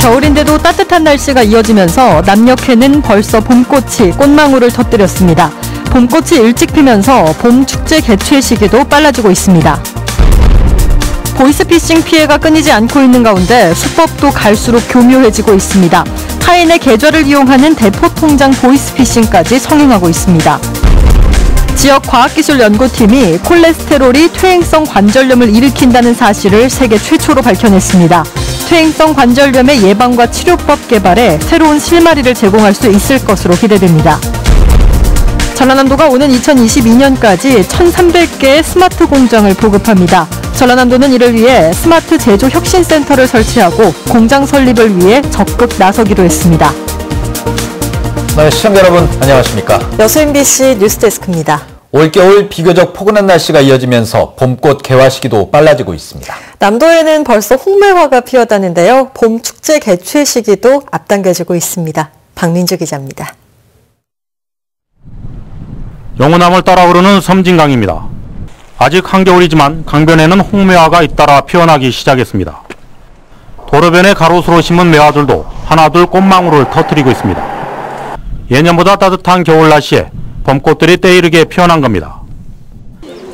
겨울인데도 따뜻한 날씨가 이어지면서 남녘에는 벌써 봄꽃이 꽃망울을 터뜨렸습니다. 봄꽃이 일찍 피면서 봄 축제 개최 시기도 빨라지고 있습니다. 보이스피싱 피해가 끊이지 않고 있는 가운데 수법도 갈수록 교묘해지고 있습니다. 타인의 계좌를 이용하는 대포통장 보이스피싱까지 성행하고 있습니다. 지역과학기술연구팀이 콜레스테롤이 퇴행성 관절염을 일으킨다는 사실을 세계 최초로 밝혀냈습니다. 퇴행성 관절염의 예방과 치료법 개발에 새로운 실마리를 제공할 수 있을 것으로 기대됩니다. 전라남도가 오는 2022년까지 1,300개의 스마트 공장을 보급합니다. 전라남도는 이를 위해 스마트 제조 혁신센터를 설치하고 공장 설립을 위해 적극 나서기로 했습니다. 네, 시청자 여러분 안녕하십니까? 여수 MBC 뉴스데스크입니다. 올겨울 비교적 포근한 날씨가 이어지면서 봄꽃 개화 시기도 빨라지고 있습니다. 남도에는 벌써 홍매화가 피었다는데요. 봄 축제 개최 시기도 앞당겨지고 있습니다. 박민주 기자입니다. 영호남을 따라 흐르는 섬진강입니다. 아직 한겨울이지만 강변에는 홍매화가 잇따라 피어나기 시작했습니다. 도로변에 가로수로 심은 매화들도 하나둘 꽃망울을 터뜨리고 있습니다. 예년보다 따뜻한 겨울 날씨에 봄꽃들이 때이르게 피어난 겁니다.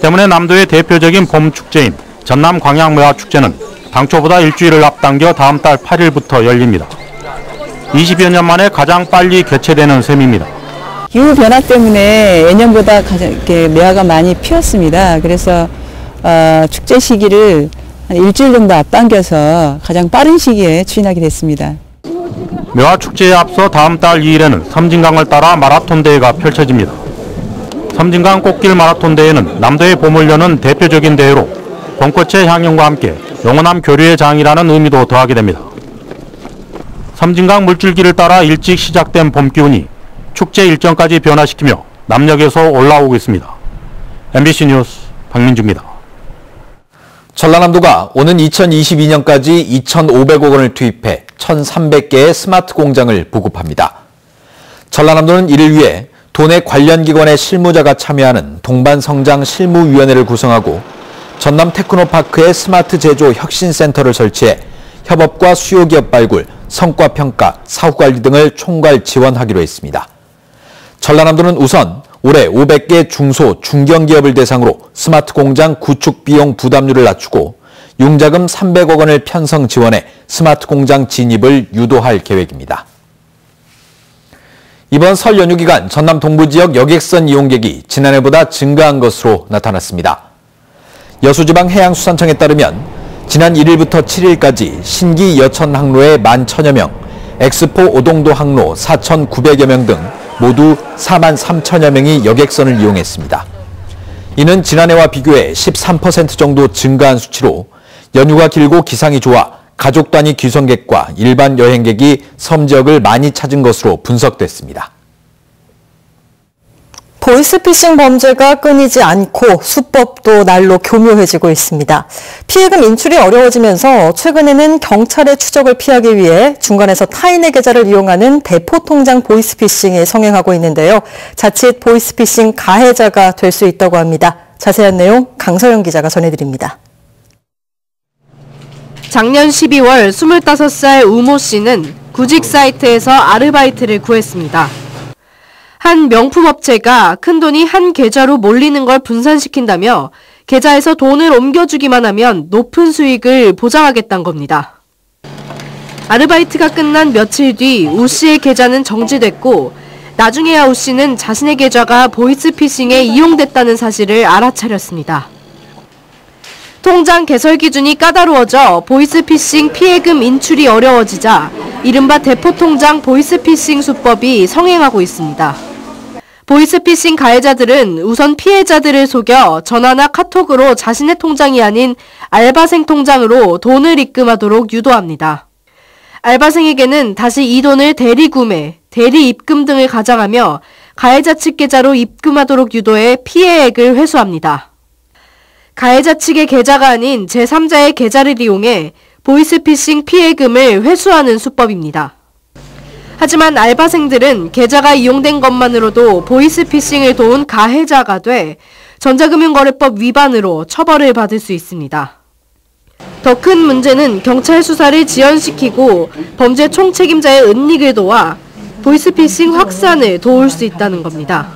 때문에 남도의 대표적인 봄 축제인 전남 광양매화 축제는 당초보다 일주일을 앞당겨 다음 달 8일부터 열립니다. 20여 년 만에 가장 빨리 개최되는 셈입니다. 기후 변화 때문에 예년보다 가장 매화가 많이 피었습니다. 그래서 축제 시기를 한 일주일 정도 앞당겨서 가장 빠른 시기에 추진하게 됐습니다. 매화 축제에 앞서 다음 달 2일에는 섬진강을 따라 마라톤 대회가 펼쳐집니다. 섬진강 꽃길 마라톤 대회는 남도의 봄을 여는 대표적인 대회로 봄꽃의 향연과 함께 영호남 교류의 장이라는 의미도 더하게 됩니다. 섬진강 물줄기를 따라 일찍 시작된 봄 기운이 축제 일정까지 변화시키며 남녘에서 올라오고 있습니다. MBC 뉴스 박민주입니다. 전라남도가 오는 2022년까지 2,500억 원을 투입해 1,300개의 스마트 공장을 보급합니다. 전라남도는 이를 위해 도내 관련 기관의 실무자가 참여하는 동반성장 실무위원회를 구성하고 전남 테크노파크에 스마트 제조 혁신센터를 설치해 협업과 수요기업 발굴, 성과평가, 사후관리 등을 총괄 지원하기로 했습니다. 전라남도는 우선 올해 500개 중소, 중견기업을 대상으로 스마트 공장 구축 비용 부담률을 낮추고 융자금 300억 원을 편성 지원해 스마트 공장 진입을 유도할 계획입니다. 이번 설 연휴 기간 전남 동부 지역 여객선 이용객이 지난해보다 증가한 것으로 나타났습니다. 여수지방해양수산청에 따르면 지난 1일부터 7일까지 신기 여천 항로에 11,000여 명, 엑스포 오동도 항로 4,900여 명 등 모두 43,000여 명이 여객선을 이용했습니다. 이는 지난해와 비교해 13% 정도 증가한 수치로 연휴가 길고 기상이 좋아 가족 단위 귀성객과 일반 여행객이 섬 지역을 많이 찾은 것으로 분석됐습니다. 보이스피싱 범죄가 끊이지 않고 수법도 날로 교묘해지고 있습니다. 피해금 인출이 어려워지면서 최근에는 경찰의 추적을 피하기 위해 중간에서 타인의 계좌를 이용하는 대포통장 보이스피싱이 성행하고 있는데요. 자칫 보이스피싱 가해자가 될 수 있다고 합니다. 자세한 내용 강서영 기자가 전해드립니다. 작년 12월 25살 우모 씨는 구직 사이트에서 아르바이트를 구했습니다. 한 명품업체가 큰돈이 한 계좌로 몰리는 걸 분산시킨다며 계좌에서 돈을 옮겨주기만 하면 높은 수익을 보장하겠다는 겁니다. 아르바이트가 끝난 며칠 뒤 우 씨의 계좌는 정지됐고 나중에야 우 씨는 자신의 계좌가 보이스피싱에 이용됐다는 사실을 알아차렸습니다. 통장 개설 기준이 까다로워져 보이스피싱 피해금 인출이 어려워지자 이른바 대포통장 보이스피싱 수법이 성행하고 있습니다. 보이스피싱 가해자들은 우선 피해자들을 속여 전화나 카톡으로 자신의 통장이 아닌 알바생 통장으로 돈을 입금하도록 유도합니다. 알바생에게는 다시 이 돈을 대리 구매, 대리 입금 등을 가장하며 가해자 측 계좌로 입금하도록 유도해 피해액을 회수합니다. 가해자 측의 계좌가 아닌 제3자의 계좌를 이용해 보이스피싱 피해금을 회수하는 수법입니다. 하지만 알바생들은 계좌가 이용된 것만으로도 보이스피싱을 도운 가해자가 돼 전자금융거래법 위반으로 처벌을 받을 수 있습니다. 더 큰 문제는 경찰 수사를 지연시키고 범죄 총책임자의 은닉을 도와 보이스피싱 확산을 도울 수 있다는 겁니다.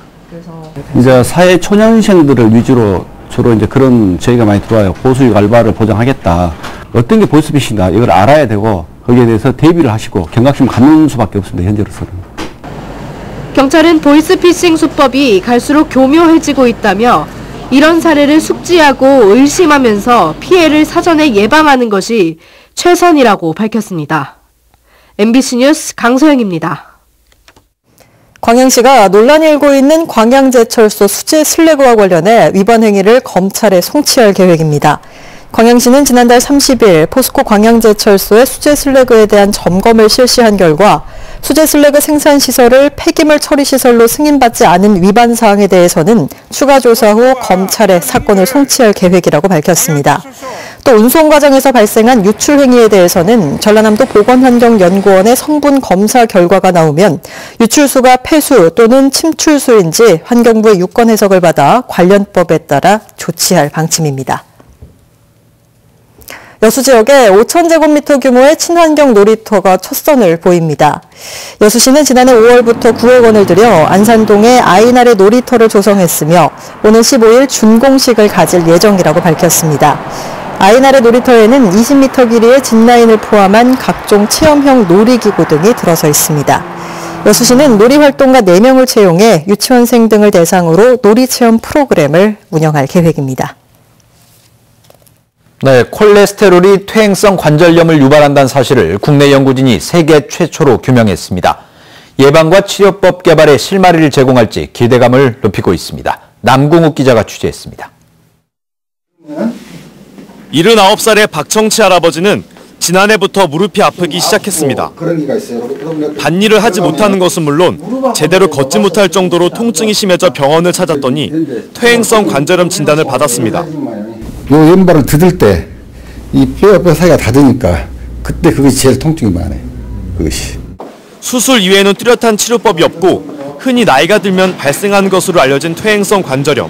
이제 사회 초년생들을 위주로 주로 이제 그런 저희가 많이 들어와요. 고수익 알바를 보장하겠다. 어떤 게 보이스피싱이다 이걸 알아야 되고 거기에 대해서 대비를 하시고 경각심 갖는 수밖에 없습니다. 현재로서는. 경찰은 보이스피싱 수법이 갈수록 교묘해지고 있다며 이런 사례를 숙지하고 의심하면서 피해를 사전에 예방하는 것이 최선이라고 밝혔습니다. MBC 뉴스 강소영입니다. 광양시가 논란이 일고 있는 광양제철소 수질 슬래그와 관련해 위반 행위를 검찰에 송치할 계획입니다. 광양시는 지난달 30일 포스코 광양제철소의 수질 슬래그에 대한 점검을 실시한 결과 수질 슬래그 생산시설을 폐기물 처리시설로 승인받지 않은 위반 사항에 대해서는 추가 조사 후 검찰에 사건을 송치할 계획이라고 밝혔습니다. 또 운송 과정에서 발생한 유출 행위에 대해서는 전라남도 보건환경연구원의 성분 검사 결과가 나오면 유출수가 폐수 또는 침출수인지 환경부의 유권 해석을 받아 관련법에 따라 조치할 방침입니다. 여수 지역에 5,000제곱미터 규모의 친환경 놀이터가 첫 선을 보입니다. 여수시는 지난해 5월부터 9억 원을 들여 안산동에 아이나래 놀이터를 조성했으며 오늘 15일 준공식을 가질 예정이라고 밝혔습니다. 아이나래 놀이터에는 20m 길이의 짚라인을 포함한 각종 체험형 놀이기구 등이 들어서 있습니다. 여수시는 놀이활동가 4명을 채용해 유치원생 등을 대상으로 놀이체험 프로그램을 운영할 계획입니다. 네, 콜레스테롤이 퇴행성 관절염을 유발한다는 사실을 국내 연구진이 세계 최초로 규명했습니다. 예방과 치료법 개발에 실마리를 제공할지 기대감을 높이고 있습니다. 남궁욱 기자가 취재했습니다. 79살의 박청치 할아버지는 지난해부터 무릎이 아프기 시작했습니다. 밭일을 하지 못하는 것은 물론 제대로 걷지 못할 정도로 통증이 심해져 병원을 찾았더니 퇴행성 관절염 진단을 받았습니다. 요 왼발을 드들 때 이 뼈 사이가 닿으니까 그때 그것이 제일 통증이 많아요. 그것이. 수술 이외에는 뚜렷한 치료법이 없고 흔히 나이가 들면 발생하는 것으로 알려진 퇴행성 관절염.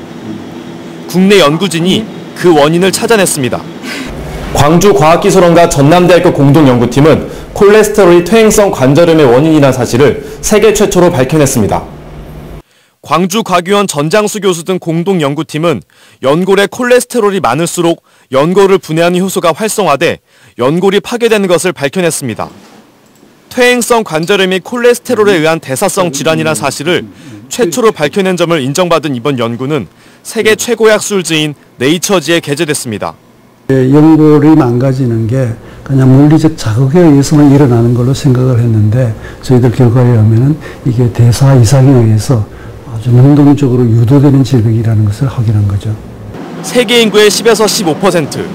국내 연구진이 그 원인을 찾아냈습니다. 광주과학기술원과 전남대학교 공동연구팀은 콜레스테롤이 퇴행성 관절염의 원인이라는 사실을 세계 최초로 밝혀냈습니다. 광주과기원 전장수 교수 등 공동연구팀은 연골에 콜레스테롤이 많을수록 연골을 분해하는 효소가 활성화돼 연골이 파괴되는 것을 밝혀냈습니다. 퇴행성 관절염이 콜레스테롤에 의한 대사성 질환이라는 사실을 최초로 밝혀낸 점을 인정받은 이번 연구는 세계 최고의 학술지인 네이처지에 게재됐습니다. 연골이 망가지는 게 그냥 물리적 자극에 의해서만 일어나는 걸로 생각을 했는데 저희들 결과에 의하면 이게 대사 이상에 의해서 아주 능동적으로 유도되는 질병이라는 것을 확인한 거죠. 세계 인구의 10에서 15%,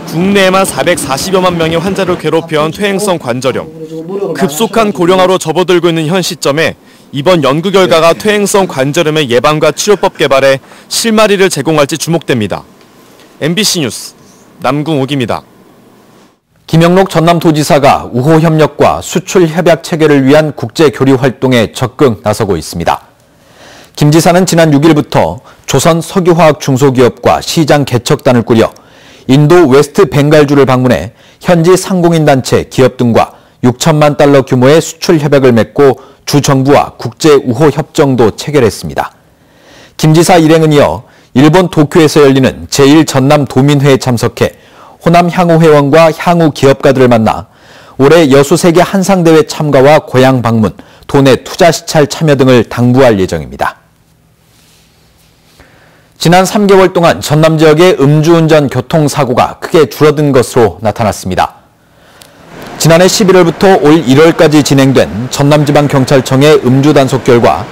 국내에만 440여만 명의 환자를 괴롭혀온 퇴행성 관절염. 급속한 고령화로 접어들고 있는 현 시점에 이번 연구 결과가 퇴행성 관절염의 예방과 치료법 개발에 실마리를 제공할지 주목됩니다. MBC 뉴스 남궁욱입니다. 김영록 전남도지사가 우호 협력과 수출 협약 체결을 위한 국제 교류 활동에 적극 나서고 있습니다. 김 지사는 지난 6일부터 조선 석유화학 중소기업과 시장 개척단을 꾸려 인도 웨스트 벵갈주를 방문해 현지 상공인단체 기업 등과 6천만 달러 규모의 수출 협약을 맺고 주 정부와 국제 우호 협정도 체결했습니다. 김 지사 일행은 이어 일본 도쿄에서 열리는 제1전남 도민회에 참석해 호남 향후 회원과 향후 기업가들을 만나 올해 여수 세계 한상대회 참가와 고향 방문, 도내 투자 시찰 참여 등을 당부할 예정입니다. 지난 3개월 동안 전남 지역의 음주운전 교통사고가 크게 줄어든 것으로 나타났습니다. 지난해 11월부터 올 1월까지 진행된 전남지방경찰청의 음주단속 결과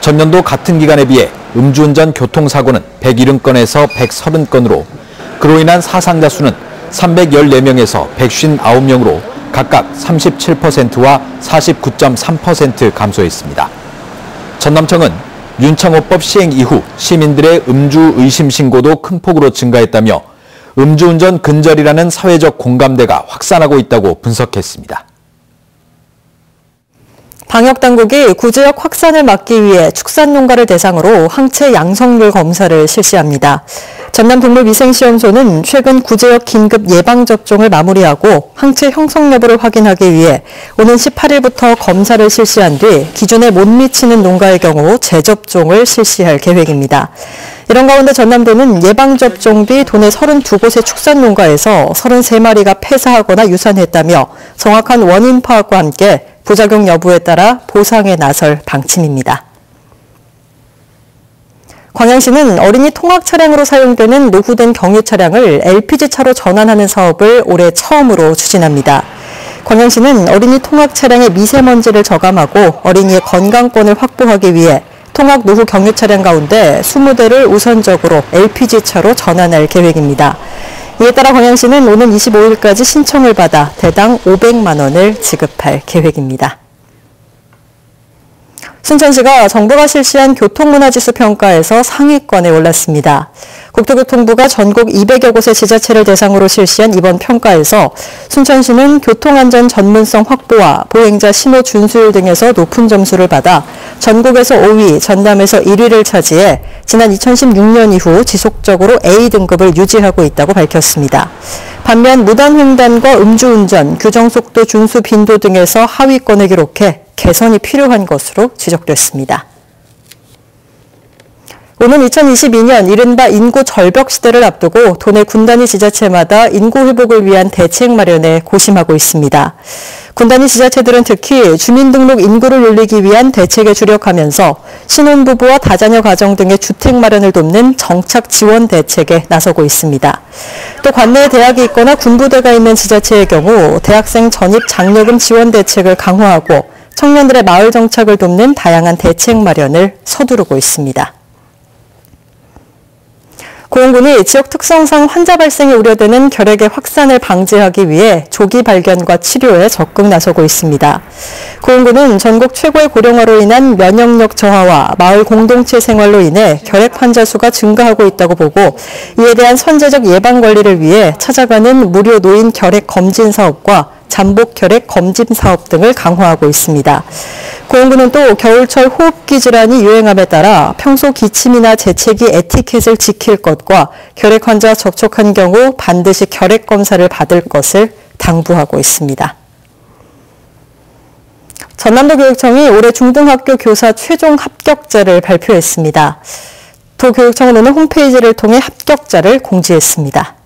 전년도 같은 기간에 비해 음주운전 교통사고는 170건에서 130건으로 그로 인한 사상자 수는 314명에서 159명으로 각각 37%와 49.3% 감소했습니다. 전남청은 윤창호법 시행 이후 시민들의 음주 의심 신고도 큰 폭으로 증가했다며 음주운전 근절이라는 사회적 공감대가 확산하고 있다고 분석했습니다. 방역당국이 구제역 확산을 막기 위해 축산농가를 대상으로 항체 양성률 검사를 실시합니다. 전남동물위생시험소는 최근 구제역 긴급 예방접종을 마무리하고 항체 형성 여부를 확인하기 위해 오는 18일부터 검사를 실시한 뒤 기준에 못 미치는 농가의 경우 재접종을 실시할 계획입니다. 이런 가운데 전남도는 예방접종 뒤 도내 32곳의 축산농가에서 33마리가 폐사하거나 유산했다며 정확한 원인 파악과 함께 부작용 여부에 따라 보상에 나설 방침입니다. 광양시는 어린이 통학 차량으로 사용되는 노후된 경유 차량을 LPG차로 전환하는 사업을 올해 처음으로 추진합니다. 광양시는 어린이 통학 차량의 미세먼지를 저감하고 어린이의 건강권을 확보하기 위해 통학 노후 경유 차량 가운데 20대를 우선적으로 LPG차로 전환할 계획입니다. 이에 따라 광양시는 오는 25일까지 신청을 받아 대당 500만 원을 지급할 계획입니다. 순천시가 정부가 실시한 교통문화지수 평가에서 상위권에 올랐습니다. 국토교통부가 전국 200여 곳의 지자체를 대상으로 실시한 이번 평가에서 순천시는 교통안전 전문성 확보와 보행자 신호 준수율 등에서 높은 점수를 받아 전국에서 5위, 전남에서 1위를 차지해 지난 2016년 이후 지속적으로 A등급을 유지하고 있다고 밝혔습니다. 반면 무단횡단과 음주운전, 규정속도 준수 빈도 등에서 하위권을 기록해 개선이 필요한 것으로 지적됐습니다. 오는 2022년 이른바 인구 절벽 시대를 앞두고 도내 군 단위 지자체마다 인구 회복을 위한 대책 마련에 고심하고 있습니다. 군 단위 지자체들은 특히 주민등록 인구를 늘리기 위한 대책에 주력하면서 신혼부부와 다자녀 가정 등의 주택 마련을 돕는 정착 지원 대책에 나서고 있습니다. 또 관내에 대학이 있거나 군부대가 있는 지자체의 경우 대학생 전입 장려금 지원 대책을 강화하고 청년들의 마을 정착을 돕는 다양한 대책 마련을 서두르고 있습니다. 고용군이 지역 특성상 환자 발생이 우려되는 결핵의 확산을 방지하기 위해 조기 발견과 치료에 적극 나서고 있습니다. 고용군은 전국 최고의 고령화로 인한 면역력 저하와 마을 공동체 생활로 인해 결핵 환자 수가 증가하고 있다고 보고 이에 대한 선제적 예방 관리를 위해 찾아가는 무료 노인 결핵 검진 사업과 잠복 결핵 검진 사업 등을 강화하고 있습니다. 고용군은 또 겨울철 호흡기 질환이 유행함에 따라 평소 기침이나 재채기 에티켓을 지킬 것과 결핵 환자 접촉한 경우 반드시 결핵 검사를 받을 것을 당부하고 있습니다. 전남도교육청이 올해 중등학교 교사 최종 합격자를 발표했습니다. 도교육청은 오늘 홈페이지를 통해 합격자를 공지했습니다.